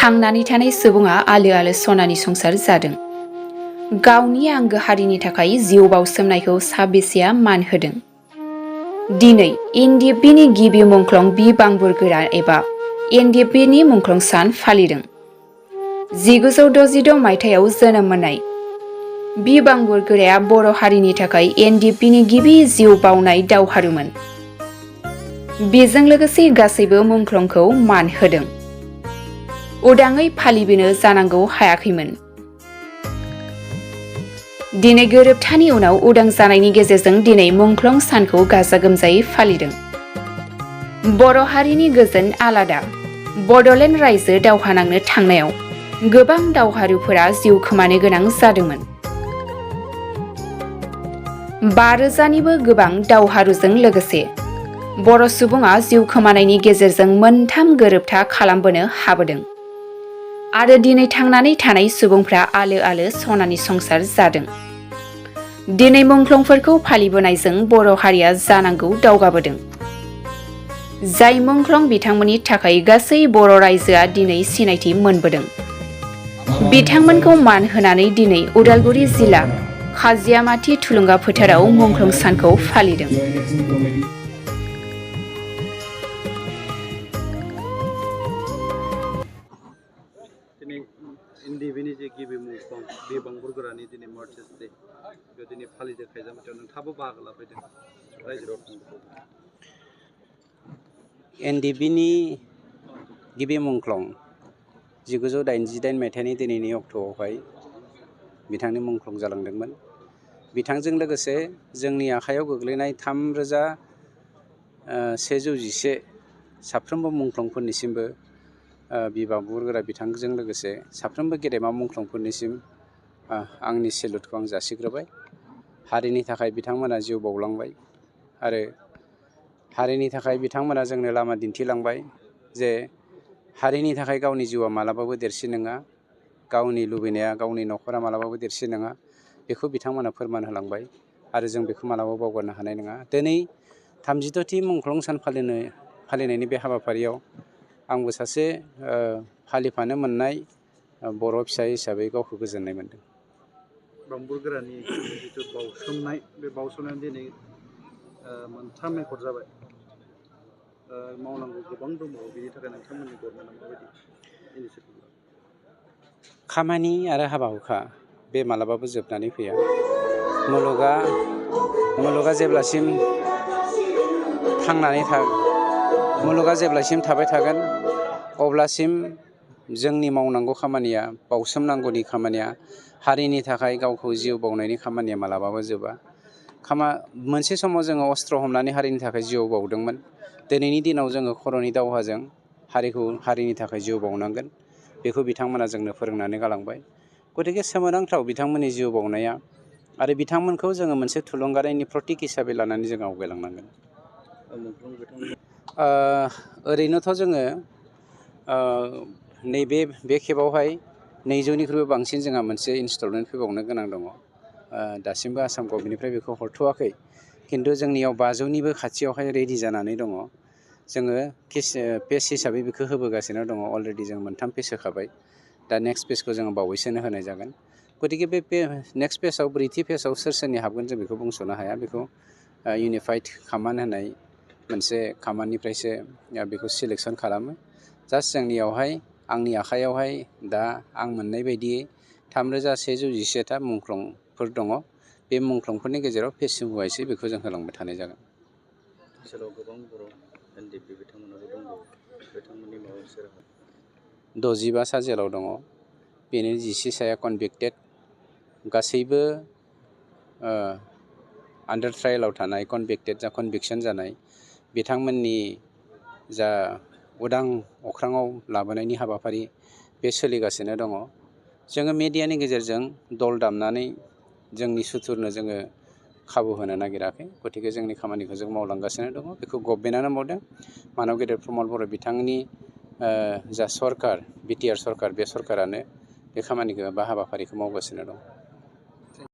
थांनानै थानाय सुबुङा आलो आलो सनानि संसार जादों। गावनि आंगो हारिनि थाखाय जिउ बाउसोमनायखौ साबेसेया मान होदों? दिनै एनडिएफबिनि गिबि मुंख्लं बि बांबुरगोरा एबा एनडिएफबिनि मुंख्लं सान फालिदों। 1966 मायथाइयाव जोनोम मोननाय बि बांबुरगोराया बर' हारिनि थाखाय एनडिएफबिनि गिबि जिउ बाउनाय दावहारुमोन। बेजों लोगोसे गासैबो मुंख्लंखौ मान होदों। उदाङै फालिबोनो जानांगौ हायाखैमोन। दिनै गोरोबथानि उनाव उदां जानायनि गेजेरजों दिनै मुंख्लं सानखौ गाजा गोमजायै फालिदों। बर' हारिनि गोजोन आलादा बड'लेण्ड रायजो दावहा नांनो थांनायाव गोबां दावहारुफोरा जिउ खोमानो गोनां जादोंमोन। 5,000निबो गोबां दावहारुजों लोगोसे बर' सुबुङा जिउ खोमानायनि गेजेरजों मोनथाम गोरोबथा खालामबोनो हाबोदों आरो दिनै थांनानै थानाय सुबुंफ्रा आलो आलो सनानि संसार जादों। दिनै मुंख्लंफोरखौ फालिबोनायजों बर' हारिया जानांगौ दावगाबोदों। जाय मुंख्लं बिथांमोननि थाखाय गासै बर' रायजोआ दिनै सिनायथि मोनबोदों। बिथांमोनखौ मान होनानै दिनै उदालगुरि जिल्ला खाजियामाथि थुलुंगा फोथाराव मुंख्लं सानखौ फालिदों। एनडिएफबिनि जे गिबि मुंख्लं बि बांबुरगोरानि दिनै मार्चेस डे बेयाव दिनै फालिदों खायजामाथियाव नोंथाङाबो बाहागो लाफैदों रायजोआव थांदों। एनडिएफबिनि गिबि मुंख्लं 1988 मायथाइनि दिनैनि अक्ट'आवहाय बिथांनि मुंख्लं जालांदोंमोन। बिथांजों लोगोसे जोंनि आखायाव गोग्लैनाय 3,111 साफ्रोमबो मुंख्लंफोरनिसिमबो बि बांबुरगोरा बिथांजों लोगोसे साफ्रोमबो गेदेमा मुंख्लंफोरनिसिम आंनि सेलुटखौ आं जासिग्रोबाय। हारिनि थाखाय बिथांमोना जिउ बाउलांबाय आरो हारिनि थाखाय बिथांमोना जोंनो लामा दिन्थिलांबाय जे हारिनि थाखाय गावनि जिउआ मालाबाबो देरसिन नङा, गावनि लुबैनाया गावनि न'खरा मालाबाबो देरसिन नङा, बेखौ बिथांमोना फोरमान होलांबाय आरो जों बेखौ मालाबाबो बावगारनो हानाय नङा। दिनै 36थि मुंख्लं सान फालिनायनि बे हाबाफारियाव आंबो सासे फालिफानो मोननाय बर' फिसा हिसाबै गावखौ गोजोननाय मोन्दों। बांबुरगोरानि जिथु बाउसोमनाय बे बाउसोमनाया दिनै मोनथाम एकर्ड जाबाय। मावनांगौ गोबां दंबावो, बेनि थाखाय नोंथांमोननि गभर्नमेन्टआ माबायदि इनिसियेटिभ लादों? खामानि आरो हाबा हुखा बे मालाबाबो जोबनानै फैया। मुलुगा जेब्लासिम थाबाय थागोन अब्लासिम जोंनि मावनांगौ खामानिया, बाउसोमनांगौनि खामानिया, हारिनि थाखाय गावखौ जिउ बाउनायनि खामानिया मालाबाबो जोबा। मोनसे समाव जोङो अस्त्र हमनानै हारिनि थाखाय जिउ बाउदोंमोन। दिनैनि दिनाव जोङो खर'नि दावहाजों हारिनि थाखाय जिउ बाउनांगोन। बेखौ बिथांमोना जोंनो फोरोंनानै गालांबाय। गतिके सोमोनांथाव बिथांमोननि जिउ बाउनाया आरो बिथांमोनखौ जोङो मोनसे थुलुंगानायनि प्रतीक हिसाबै लानानै जों आवगायलांनांगोन। ओरैनोथ' जोङो बे खेबावहाय 200निख्रुइबो बांसिन जोंहा मोनसे इनस्टलमेन्ट फैबावनो गोनां दङ। दासिमबो आसाम गभर्नमेन्टनिफ्राय बेखौ हरथ'वाखै, खिन्थु जोंनियाव 500निबो खाथियावहाय रेडि जानानै दङ। जोङो पेज हिसाबै बेखौ होबोगासिनो दङ। अलरेडि जों 3 पेज होखाबाय। दा नेक्स्ट पेजखौ जोङो बावैसोनो होनाय जागोन। गतिके बे नेक्स्ट पेजाव 4थि पेजाव सोरनि हाबगोन जों बेखौ बुंस'नो हाया। बेखौ इउनिफाइड कामान्ड होनाय मोनसे कामान्डनिफ्रायसो बेखौ सिलेक्सन खालामो। जास्ट जोंनियावहाय आंनि आखायावहाय दा आं मोननाय बायदियै 3,111था मुंख्लंफोर दङ। बे मुंख्लंफोरनि गेजेराव पेज वाइसै बेखौ जों होलांबाय थानाय जागोन। ओनसोलाव गोबां बर' एनडिएफबि बिथांमोनाबो दंबावो, बिथांमोननि माबा मोनसे राहा? 65 सा जेलाव दङ। बेनि 11 साया कनभिक्टेड। गासैबो आन्डार ट्रायेलाव थानाय, कनभिक्सन जानाय बिथांमोननि जा उदां अख्राङाव लाबोनायनि हाबाफारि बे सोलिगासिनो दङ। जोङो मेडियानि गेजेरजों दल दामनानै जोंनि सुथुरनो जोङो खाबु होनो नागिराखै। गतिके जोंनि खामानिखौ जों मावलांगासिनो दङ। बेखौ गभर्नमेन्टआनो मावदों। मानव गेदेर प्रमद बर' बिथांनि जा सरकार, बिटिआर सरकार, बे सरकारानो बे खामानिखौ बा हाबाफारिखौ मावगासिनो दं।